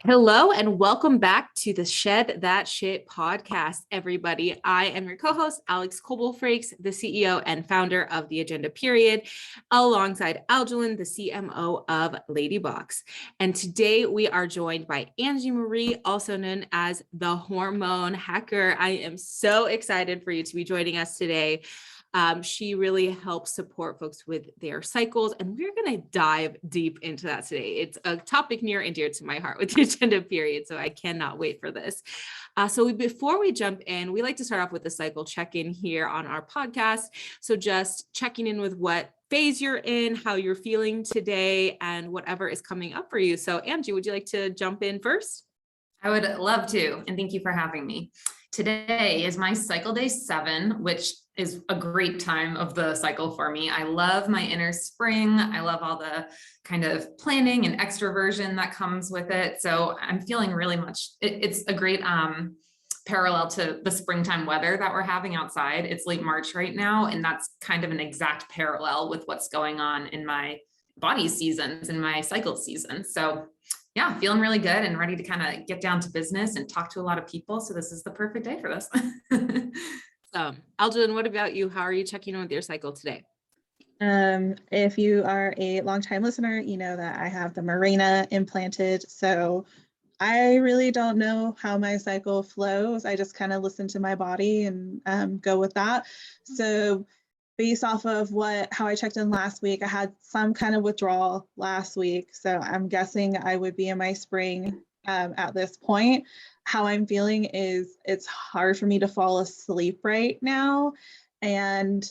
Hello and welcome back to the Shed That Shit podcast, everybody. I am your co-host, Alyx Coble-Frakes, the CEO and founder of the Agenda Period, alongside Aljolynn, the CMO of Ladybox. And today we are joined by Angie Marie, also known as the Hormone Hacker. I am so excited for you to be joining us today. She really helps support folks with their cycles, and we're going to dive deep into that today. It's a topic near and dear to my heart with the Agenda Period, so I cannot wait for this. Before we jump in, we like to start off with a cycle check-in here on our podcast. So just checking in with what phase you're in, how you're feeling today, and whatever is coming up for you. So Angie, would you like to jump in first? I would love to, and thank you for having me. Today is my cycle day 7, which is a great time of the cycle for me. I love my inner spring. I love all the kind of planning and extroversion that comes with it. So I'm feeling really much, it's a great parallel to the springtime weather that we're having outside. It's late March right now, and that's kind of an exact parallel with what's going on in my body seasons and my cycle season. So yeah, feeling really good and ready to kind of get down to business and talk to a lot of people. So this is the perfect day for this. Aljolynn, what about you? How are you checking in with your cycle today? If you are a longtime listener, you know that I have the Mirena implanted. So I really don't know how my cycle flows. I just kind of listen to my body and go with that. So based off of how I checked in last week, I had some kind of withdrawal last week. So I'm guessing I would be in my spring at this point. How I'm feeling is it's hard for me to fall asleep right now, and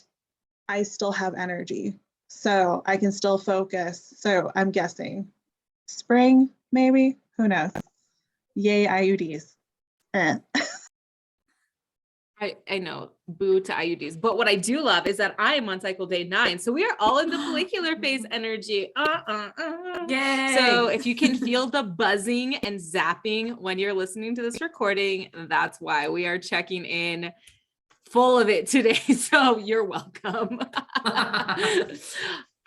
I still have energy. So I can still focus. So I'm guessing spring, maybe, who knows? Yay, IUDs. I know, boo to IUDs. But what I do love is that I am on cycle day 9. So we are all in the follicular phase energy. Yay! So if you can feel the buzzing and zapping when you're listening to this recording, that's why we are checking in full of it today. So you're welcome.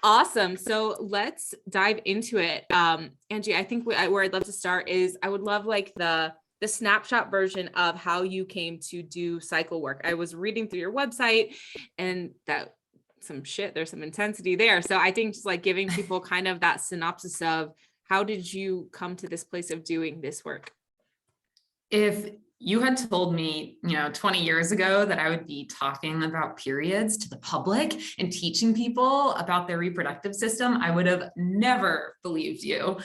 Awesome. So let's dive into it. Angie, I think where I'd love to start is I would love like the snapshot version of how you came to do cycle work. I was reading through your website and there's some intensity there. So I think just like giving people kind of that synopsis of how did you come to this place of doing this work? If you had told me, 20 years ago that I would be talking about periods to the public and teaching people about their reproductive system, I would have never believed you.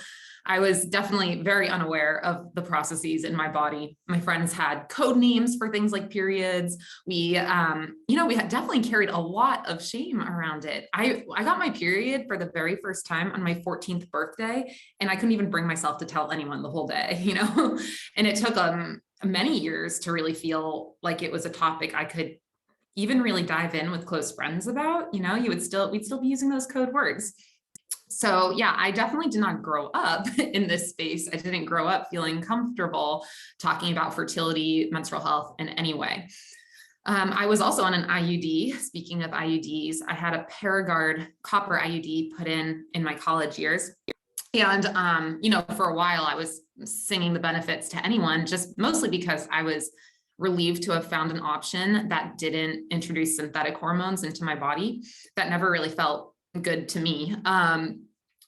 I was definitely very unaware of the processes in my body. My friends had code names for things like periods. We had definitely carried a lot of shame around it. I got my period for the very first time on my 14th birthday, and I couldn't even bring myself to tell anyone the whole day, and it took many years to really feel like it was a topic I could even really dive in with close friends about. We'd still be using those code words. So yeah, I definitely did not grow up in this space. I didn't grow up feeling comfortable talking about fertility, menstrual health in any way. I was also on an IUD. Speaking of IUDs, I had a Paragard copper IUD put in my college years. And, for a while I was singing the benefits to anyone, just mostly because I was relieved to have found an option that didn't introduce synthetic hormones into my body. That never really felt good to me.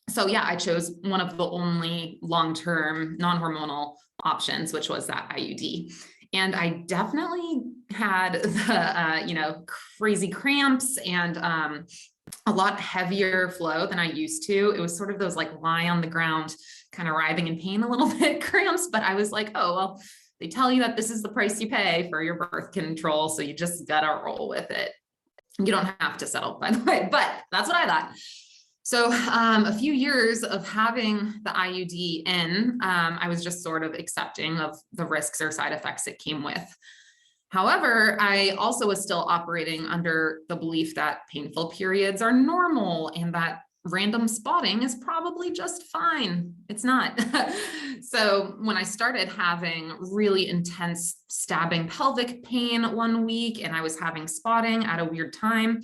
So yeah, I chose one of the only long-term non-hormonal options, which was that IUD. And I definitely had the, crazy cramps and a lot heavier flow than I used to. It was sort of those like lie on the ground, kind of writhing in pain a little bit cramps, but I was like, oh, well, they tell you that this is the price you pay for your birth control. So you just gotta roll with it. You don't have to settle, by the way, but that's what I thought. So a few years of having the IUD in, I was just sort of accepting of the risks or side effects it came with. However, I also was still operating under the belief that painful periods are normal and that random spotting is probably just fine. It's not. So when I started having really intense stabbing pelvic pain one week and I was having spotting at a weird time,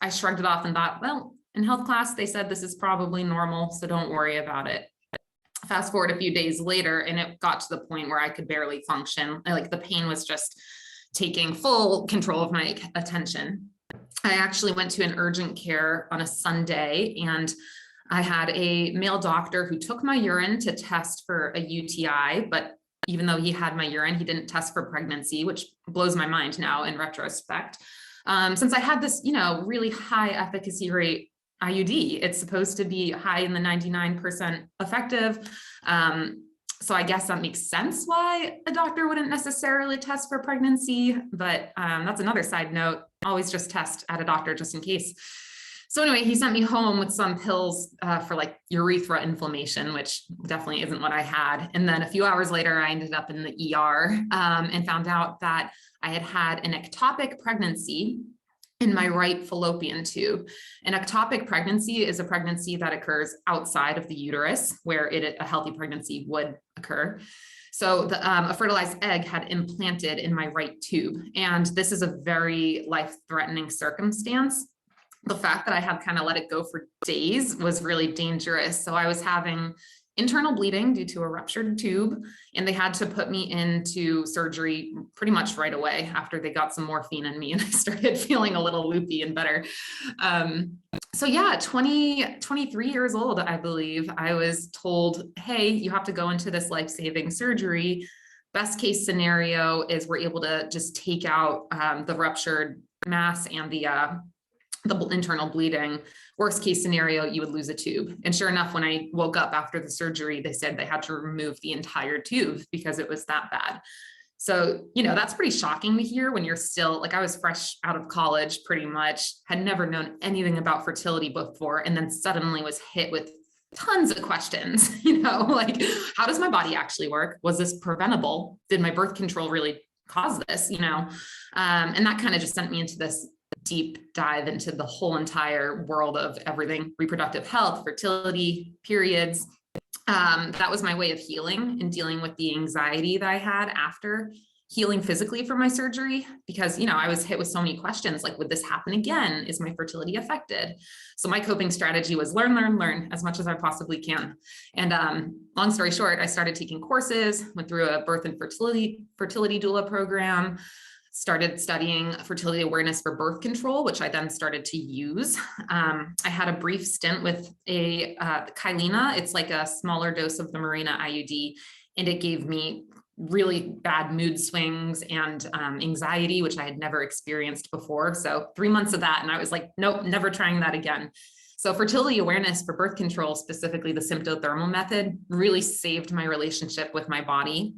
I shrugged it off and thought, well, in health class, they said this is probably normal, so don't worry about it. Fast forward a few days later, and it got to the point where I could barely function. Like the pain was just taking full control of my attention. I actually went to an urgent care on a Sunday, and I had a male doctor who took my urine to test for a UTI, but even though he had my urine, he didn't test for pregnancy, which blows my mind now in retrospect. Since I had this, really high efficacy rate IUD, it's supposed to be high in the 99% effective. So I guess that makes sense why a doctor wouldn't necessarily test for pregnancy, but that's another side note. Always just test at a doctor just in case. So anyway, he sent me home with some pills for like urethra inflammation, which definitely isn't what I had. And then a few hours later, I ended up in the ER and found out that I had had an ectopic pregnancy in my right fallopian tube. An ectopic pregnancy is a pregnancy that occurs outside of the uterus, where a healthy pregnancy would occur. So a fertilized egg had implanted in my right tube. And this is a very life-threatening circumstance. The fact that I had kind of let it go for days was really dangerous. So I was having internal bleeding due to a ruptured tube, and they had to put me into surgery pretty much right away after they got some morphine in me and I started feeling a little loopy and better. So yeah, 23 years old, I believe, I was told, hey, you have to go into this life-saving surgery. Best case scenario is we're able to just take out the ruptured mass and the internal bleeding. Worst case scenario, you would lose a tube. And sure enough, when I woke up after the surgery, they said they had to remove the entire tube because it was that bad. So, that's pretty shocking to hear when you're still, like, I was fresh out of college pretty much, had never known anything about fertility before, and then suddenly was hit with tons of questions, like, how does my body actually work? Was this preventable? Did my birth control really cause this, and that kind of just sent me into this deep dive into the whole entire world of everything: reproductive health, fertility, periods. That was my way of healing and dealing with the anxiety that I had after healing physically from my surgery, because, I was hit with so many questions like, would this happen again? Is my fertility affected? So my coping strategy was learn as much as I possibly can. And long story short, I started taking courses, went through a birth and fertility doula program, started studying fertility awareness for birth control, which I then started to use. I had a brief stint with a Kyleena. It's like a smaller dose of the Mirena IUD, and it gave me really bad mood swings and anxiety, which I had never experienced before. So 3 months of that, and I was like, nope, never trying that again. So fertility awareness for birth control, specifically the symptothermal method, really saved my relationship with my body,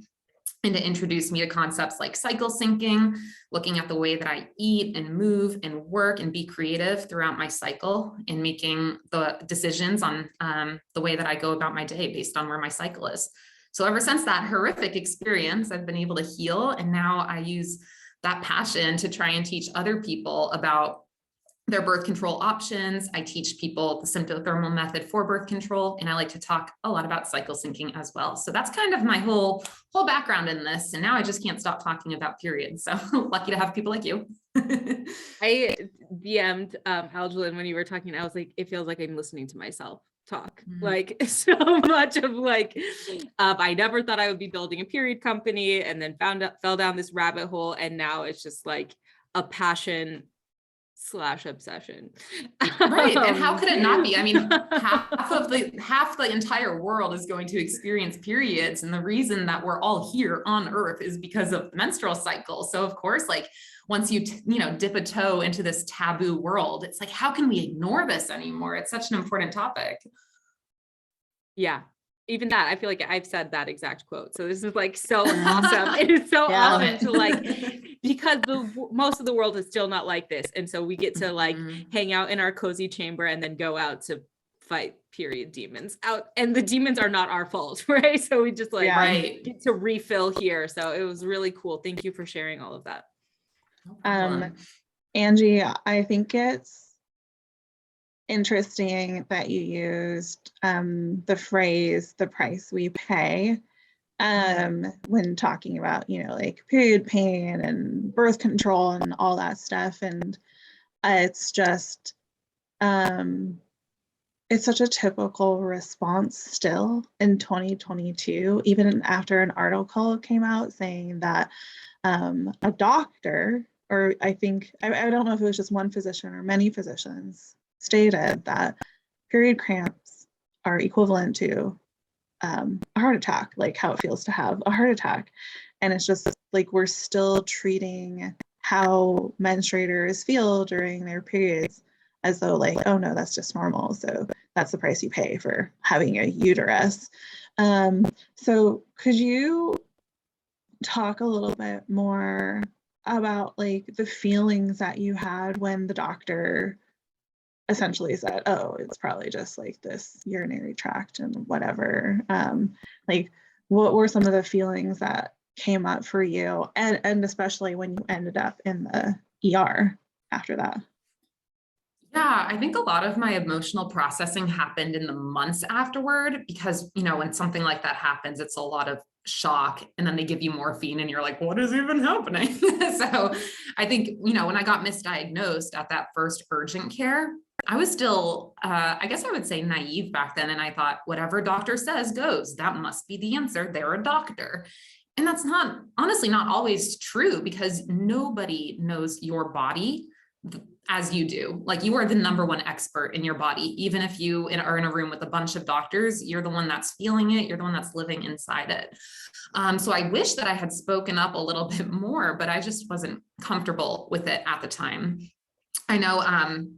and to introduce me to concepts like cycle syncing, looking at the way that I eat and move and work and be creative throughout my cycle, and making the decisions on the way that I go about my day based on where my cycle is. So ever since that horrific experience, I've been able to heal. And now I use that passion to try and teach other people about their birth control options. I teach people the symptothermal method for birth control, and I like to talk a lot about cycle syncing as well. So that's kind of my whole background in this. And now I just can't stop talking about periods. So lucky to have people like you. I DM'd Aljolynn when you were talking. I was like, it feels like I'm listening to myself talk, like so much of like, I never thought I would be building a period company, and then fell down this rabbit hole. And now it's just like a passion / obsession. Right. And how could it not be? I mean, half the entire world is going to experience periods. And the reason that we're all here on Earth is because of the menstrual cycle. So of course, like, once you, dip a toe into this taboo world, it's like, how can we ignore this anymore? It's such an important topic. Yeah. Even that, I feel like I've said that exact quote. So this is like so awesome. It is so awesome to like, because most of the world is still not like this. And so we get to like hang out in our cozy chamber and then go out to fight period demons out. And the demons are not our fault, right? So we just like get to refill here. So it was really cool. Thank you for sharing all of that. Angie, I think it's interesting that you used the phrase "the price we pay" when talking about, like period pain and birth control and all that stuff. And it's just it's such a typical response still in 2022, even after an article came out saying that a doctor, or I think, I don't know if it was just one physician or many physicians, stated that period cramps are equivalent to a heart attack, like how it feels to have a heart attack. And it's just like we're still treating how menstruators feel during their periods as though like, oh no, that's just normal. So that's the price you pay for having a uterus. So could you talk a little bit more about like the feelings that you had when the doctor essentially said, oh, it's probably just like this urinary tract and whatever. Like what were some of the feelings that came up for you, and especially when you ended up in the ER after that? Yeah, I think a lot of my emotional processing happened in the months afterward because, you know, when something like that happens, it's a lot of shock, and then they give you morphine and you're like, what is even happening? So I think, you know, when I got misdiagnosed at that first urgent care, I was still, I guess I would say naive back then. And I thought, whatever doctor says goes, that must be the answer. They're a doctor. And that's not, honestly, not always true, because nobody knows your body as you do. Like, you are the number one expert in your body. Even if you are in a room with a bunch of doctors, you're the one that's feeling it. You're the one that's living inside it. So I wish that I had spoken up a little bit more, but I just wasn't comfortable with it at the time. I know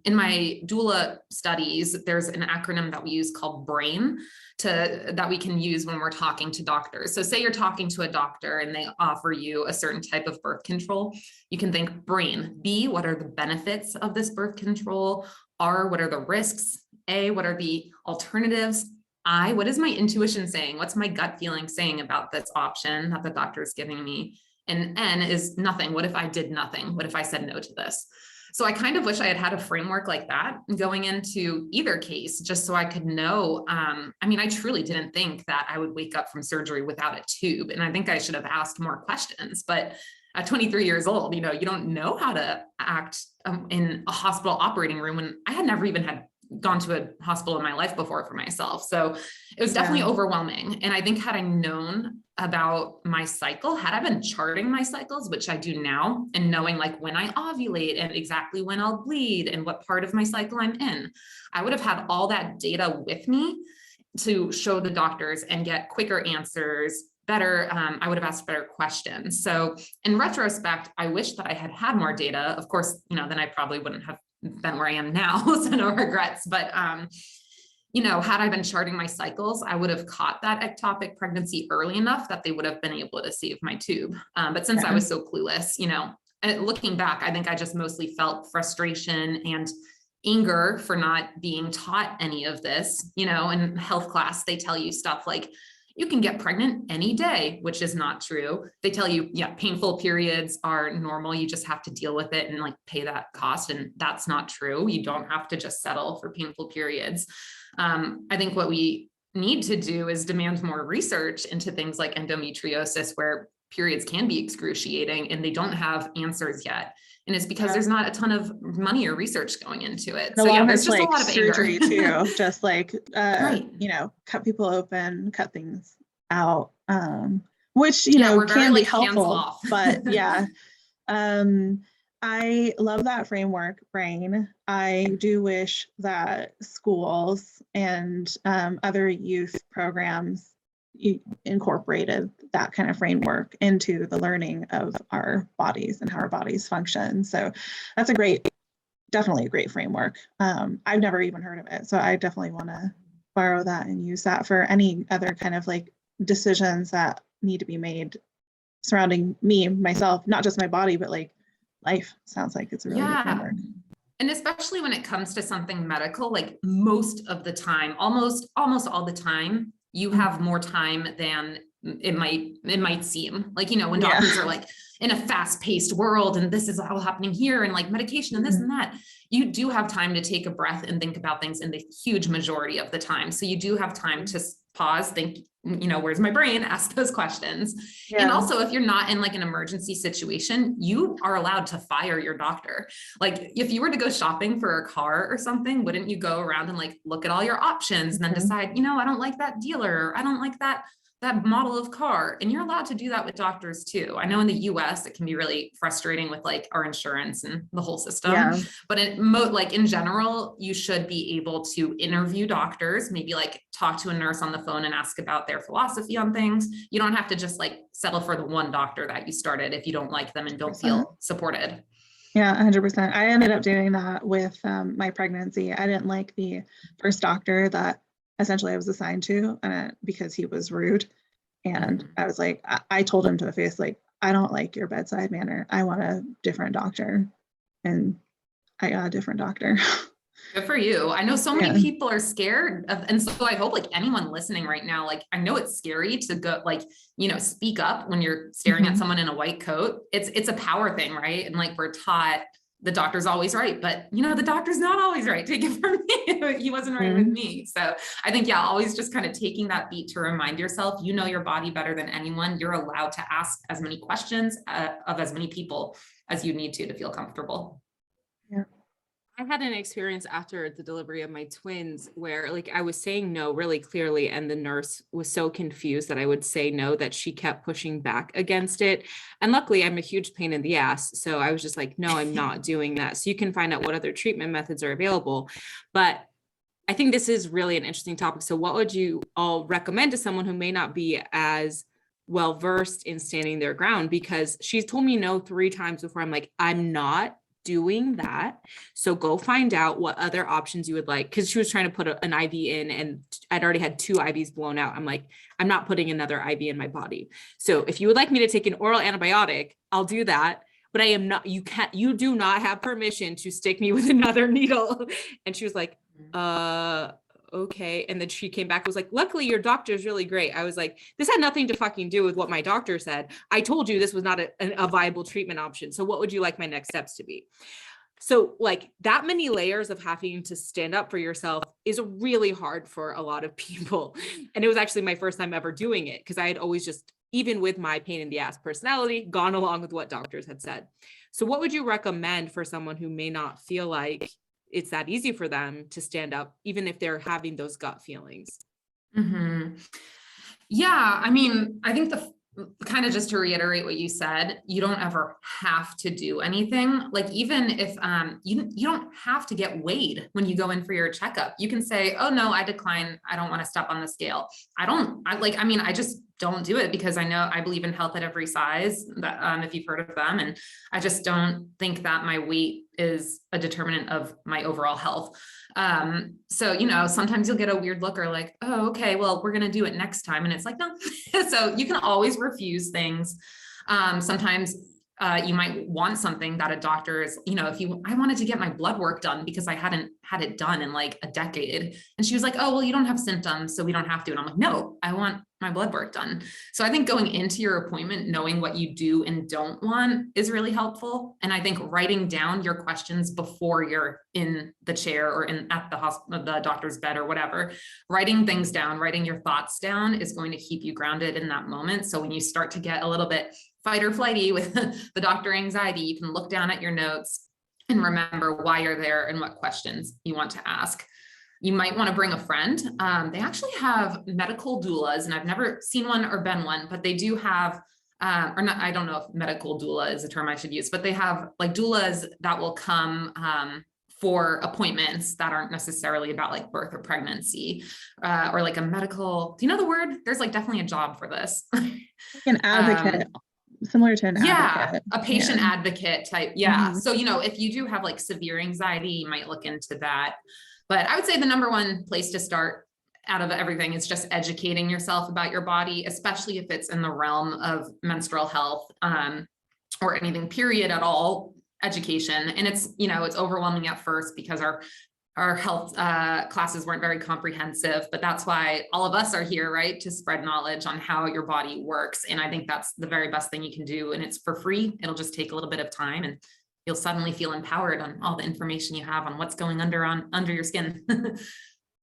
in my doula studies, there's an acronym that we use called BRAIN that we can use when we're talking to doctors. So say you're talking to a doctor and they offer you a certain type of birth control, you can think BRAIN. B, what are the benefits of this birth control? R, what are the risks? A, what are the alternatives? I, what is my intuition saying? What's my gut feeling saying about this option that the doctor is giving me? And N is nothing. What if I did nothing? What if I said no to this? So I kind of wish I had had a framework like that going into either case, just so I could know. I mean, I truly didn't think that I would wake up from surgery without a tube. And I think I should have asked more questions, but at 23 years old, you know, you don't know how to act in a hospital operating room, when I had never even had gone to a hospital in my life before for myself. So it was definitely overwhelming. And I think had I known about my cycle, had I been charting my cycles, which I do now, and knowing like when I ovulate and exactly when I'll bleed and what part of my cycle I'm in, I would have had all that data with me to show the doctors and get quicker answers, better. I would have asked better questions. So in retrospect, I wish that I had had more data. Of course, you know, then I probably wouldn't have been where I am now, so no regrets. But you know, had I been charting my cycles, I would have caught that ectopic pregnancy early enough that they would have been able to save my tube. But since I was so clueless, you know, looking back, I think I just mostly felt frustration and anger for not being taught any of this. You know, in health class, they tell you stuff like, you can get pregnant any day, which is not true. They tell you, yeah, painful periods are normal. You just have to deal with it and like pay that cost. And that's not true. You don't have to just settle for painful periods. I think what we need to do is demand more research into things like endometriosis, where periods can be excruciating and they don't have answers yet. And it's because there's not a ton of money or research going into it. So yeah, there's just a lot of surgery anger. too, just like, Right. you know, cut people open, cut things out, which, you know, we're very, can be like, hands helpful, off. but yeah. I love that framework, BRAIN. I do wish that schools and other youth programs incorporated that kind of framework into the learning of our bodies and how our bodies function. So that's definitely a great framework. I've never even heard of it. So I definitely want to borrow that and use that for any other kind of like decisions that need to be made surrounding me, myself, not just my body, but like life. Sounds like it's a really good framework. And especially when it comes to something medical, like most of the time, almost all the time, you have more time than it might seem. Like, you know, when doctors are like in a fast-paced world and this is all happening here and like medication and this and that, you do have time to take a breath and think about things in the huge majority of the time. So you do have time to pause, think where's my brain? Ask those questions. Yeah. And also, if you're not in like an emergency situation, you are allowed to fire your doctor. Like if you were to go shopping for a car or something, wouldn't you go around and like look at all your options and then decide, I don't like that dealer, I don't like that model of car. And you're allowed to do that with doctors too. I know in the US, it can be really frustrating with like our insurance and the whole system, but in general, you should be able to interview doctors, maybe like talk to a nurse on the phone and ask about their philosophy on things. You don't have to just like settle for the one doctor that you started if you don't like them and don't feel supported. Yeah, 100%. I ended up doing that with my pregnancy. I didn't like the first doctor that essentially I was assigned to because he was rude. And I was like, I told him to the face, like, I don't like your bedside manner. I want a different doctor. And I got a different doctor. Good for you. I know so many people are scared of, and so I hope like anyone listening right now, like I know it's scary to go like, speak up when you're staring at someone in a white coat. It's a power thing, right? And like we're taught the doctor's always right, but the doctor's not always right. Take it from me. He wasn't right with me. So I think, always just kind of taking that beat to remind yourself, you know your body better than anyone. You're allowed to ask as many questions of as many people as you need to feel comfortable. Yeah. I had an experience after the delivery of my twins where like I was saying no really clearly, and the nurse was so confused that I would say no that she kept pushing back against it. And luckily I'm a huge pain in the ass. So I was just like, no, I'm not doing that. So you can find out what other treatment methods are available. But I think this is really an interesting topic. So what would you all recommend to someone who may not be as well versed in standing their ground? Because she's told me no 3 times before. I'm like, I'm not doing that. So go find out what other options you would like. Cause she was trying to put an IV in and I'd already had 2 IVs blown out. I'm like, I'm not putting another IV in my body. So if you would like me to take an oral antibiotic, I'll do that. But I am not, you do not have permission to stick me with another needle. And she was like, okay. And then she came back, was like, luckily your doctor is really great. I was like, this had nothing to fucking do with what my doctor said. I told you this was not a viable treatment option. So what would you like my next steps to be? So like that many layers of having to stand up for yourself is really hard for a lot of people. And it was actually my first time ever doing it because I had always just, even with my pain in the ass personality, gone along with what doctors had said. So what would you recommend for someone who may not feel like it's that easy for them to stand up, even if they're having those gut feelings? Yeah. I mean, I think kind of just to reiterate what you said, you don't ever have to do anything. Like even if you don't have to get weighed when you go in for your checkup. You can say, oh no, I decline. I don't want to step on the scale. I just don't do it because I believe in health at every size, that, if you've heard of them. And I just don't think that my weight is a determinant of my overall health. So, sometimes you'll get a weird look or like, oh, okay, well, we're going to do it next time. And it's like, no. So you can always refuse things. Sometimes you might want something that a doctor is, I wanted to get my blood work done because I hadn't had it done in like a decade. And she was like, oh, well, you don't have symptoms, so we don't have to. And I'm like, no, I want my blood work done. So I think going into your appointment, knowing what you do and don't want is really helpful. And I think writing down your questions before you're in the chair or at the hospital, the doctor's bed or whatever, writing things down, writing your thoughts down is going to keep you grounded in that moment. So when you start to get a little bit fight or flighty with the doctor anxiety, you can look down at your notes and remember why you're there and what questions you want to ask. You might want to bring a friend. They actually have medical doulas, and I've never seen one or been one, but they do have, or not, I don't know if medical doula is a term I should use, but they have like doulas that will come for appointments that aren't necessarily about like birth or pregnancy, or like a medical, do you know the word? There's like definitely a job for this. An advocate. Similar to an advocate. A patient advocate type. Yeah. So, if you do have like severe anxiety, you might look into that. But I would say the number one place to start out of everything is just educating yourself about your body, especially if it's in the realm of menstrual health, or anything period at all, education. And it's, it's overwhelming at first because our health classes weren't very comprehensive, but that's why all of us are here, right? To spread knowledge on how your body works. And I think that's the very best thing you can do. And it's for free. It'll just take a little bit of time and you'll suddenly feel empowered on all the information you have on what's going under your skin.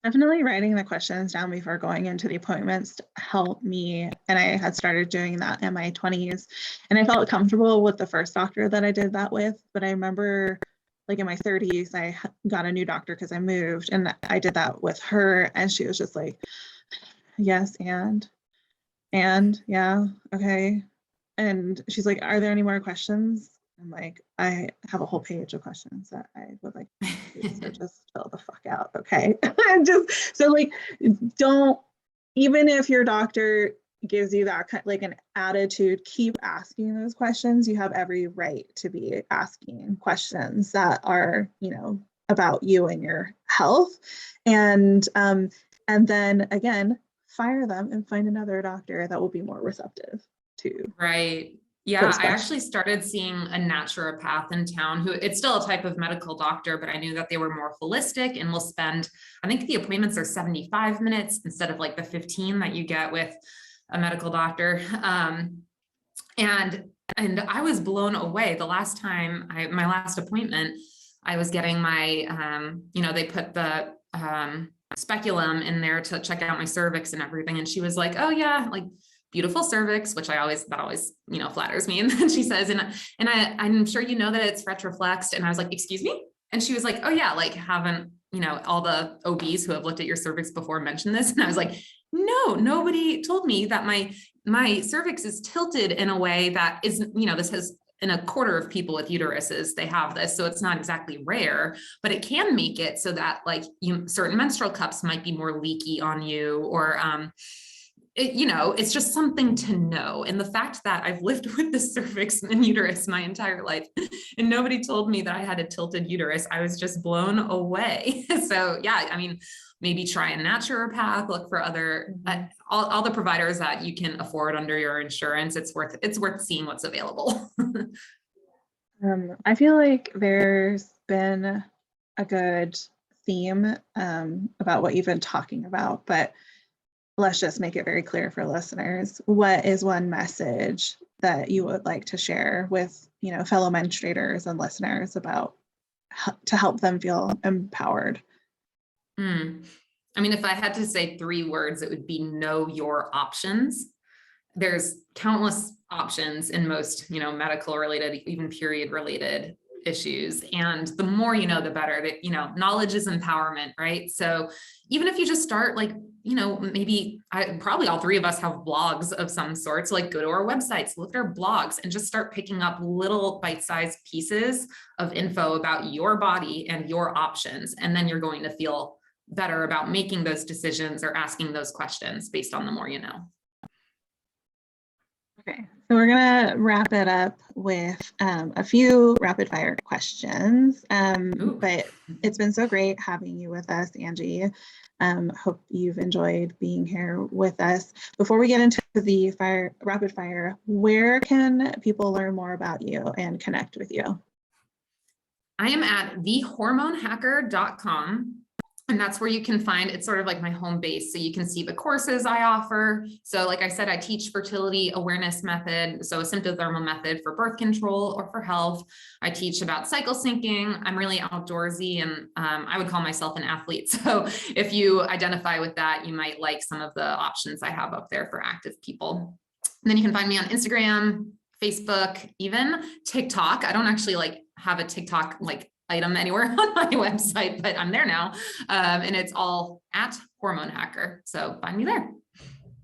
Definitely writing the questions down before going into the appointments helped me. And I had started doing that in my 20s. And I felt comfortable with the first doctor that I did that with. But I remember like in my 30s, I got a new doctor because I moved and I did that with her. And she was just like, yes, and yeah, okay. And she's like, are there any more questions? I'm like, I have a whole page of questions that I would like to ask you, so just fill the fuck out, okay? And just so like, don't, even if your doctor gives you that kind like an attitude, keep asking those questions. You have every right to be asking questions that are, you know, about you and your health. And then again, fire them and find another doctor that will be more receptive to Right. Yeah, those I questions. actually started seeing a naturopath in town who it's still a type of medical doctor, but I knew that they were more holistic and will spend, I think the appointments are 75 minutes instead of like the 15 that you get with a medical doctor. And I was blown away the last time my last appointment, I was getting my, you know, they put the speculum in there to check out my cervix and everything. And she was like, oh yeah, like beautiful cervix, which that always, you know, flatters me. And then she says, I'm sure you know that it's retroflexed. And I was like, excuse me? And she was like, oh yeah, like haven't, you know, all the OBs who have looked at your cervix before mentioned this. And I was like, no, nobody told me that my cervix is tilted in a way that is, you know, this has in a quarter of people with uteruses, they have this. So it's not exactly rare, but it can make it so that like certain menstrual cups might be more leaky on you or, you know, it's just something to know. And the fact that I've lived with the cervix and uterus my entire life and nobody told me that I had a tilted uterus, I was just blown away. So yeah, I mean, maybe try a naturopath, look for other, all the providers that you can afford under your insurance. It's worth seeing what's available. I feel like there's been a good theme about what you've been talking about, but let's just make it very clear for listeners. What is one message that you would like to share with, you know, fellow menstruators and listeners about to help them feel empowered? I mean, if I had to say 3 words, it would be know your options. There's countless options in most, you know, medical related, even period related issues. And the more you know, the better. That, you know, knowledge is empowerment, right? So even if you just start like, you know, maybe probably all 3 of us have blogs of some sort. So like go to our websites, look at our blogs and just start picking up little bite-sized pieces of info about your body and your options. And then you're going to feel better about making those decisions or asking those questions based on the more you know. Okay, so we're gonna wrap it up with a few rapid fire questions, but it's been so great having you with us, Angie. Hope you've enjoyed being here with us. Before we get into the rapid fire, where can people learn more about you and connect with you? I am at thehormonehacker.com. And that's where you can find, it's sort of like my home base. So you can see the courses I offer. So like I said, I teach fertility awareness method. So a symptothermal method for birth control or for health. I teach about cycle syncing. I'm really outdoorsy and I would call myself an athlete. So if you identify with that, you might like some of the options I have up there for active people. And then you can find me on Instagram, Facebook, even TikTok. I don't actually like have a TikTok like item anywhere on my website, but I'm there now. And it's all at Hormone Hacker. So find me there.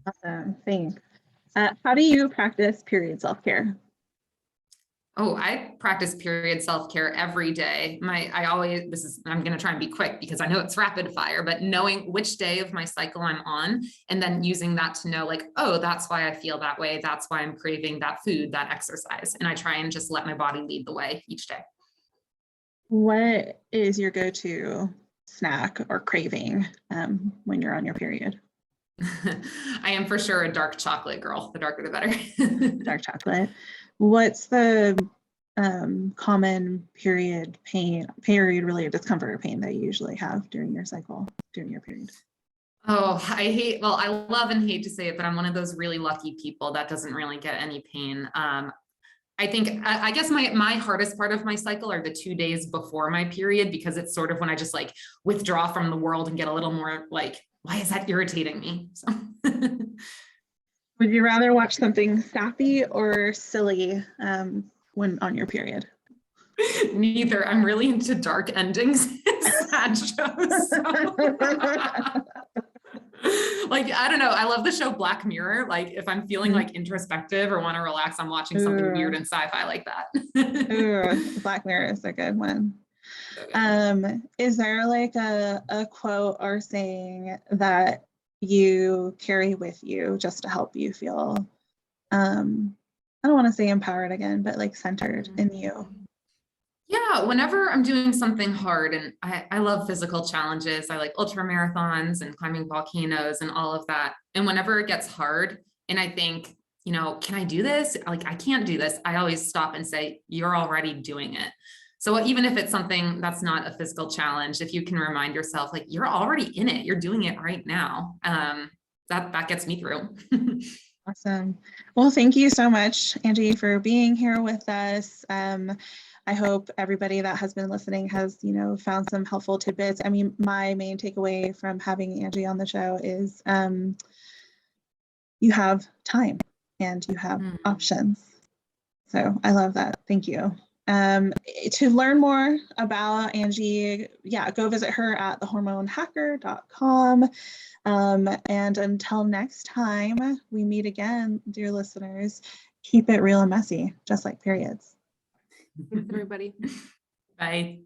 Awesome, thanks. How do you practice period self-care? Oh, I practice period self-care every day. I'm going to try and be quick because I know it's rapid fire, but knowing which day of my cycle I'm on, and then using that to know like, oh, that's why I feel that way. That's why I'm craving that food, that exercise. And I try and just let my body lead the way each day. What is your go-to snack or craving when you're on your period? I am for sure a dark chocolate girl. The darker, the better. Dark chocolate. What's the common period related discomfort or pain that you usually have during your cycle, during your period? Oh, I love and hate to say it, but I'm one of those really lucky people that doesn't really get any pain. I think, I guess my hardest part of my cycle are the 2 days before my period, because it's sort of when I just like withdraw from the world and get a little more like, why is that irritating me? So. Would you rather watch something sappy or silly when on your period? Neither. I'm really into dark endings and sad shows. So. Like, I don't know. I love the show Black Mirror. Like, if I'm feeling like introspective or want to relax, I'm watching something weird and sci-fi like that. Ooh, Black Mirror is a good one. Is there like a quote or saying that you carry with you just to help you feel, I don't want to say empowered again, but like centered in you? Yeah, whenever I'm doing something hard, and I love physical challenges, I like ultra marathons and climbing volcanoes and all of that. And whenever it gets hard and I think, you know, can I do this? Like, I can't do this. I always stop and say, you're already doing it. So even if it's something that's not a physical challenge, if you can remind yourself, like, you're already in it, you're doing it right now. That gets me through. Awesome. Well, thank you so much, Angie, for being here with us. I hope everybody that has been listening has, you know, found some helpful tidbits. I mean, my main takeaway from having Angie on the show is you have time and you have options. So I love that. Thank you. To learn more about Angie, yeah, go visit her at thehormonehacker.com. And until next time we meet again, dear listeners, keep it real and messy, just like periods. Thanks, everybody. Bye.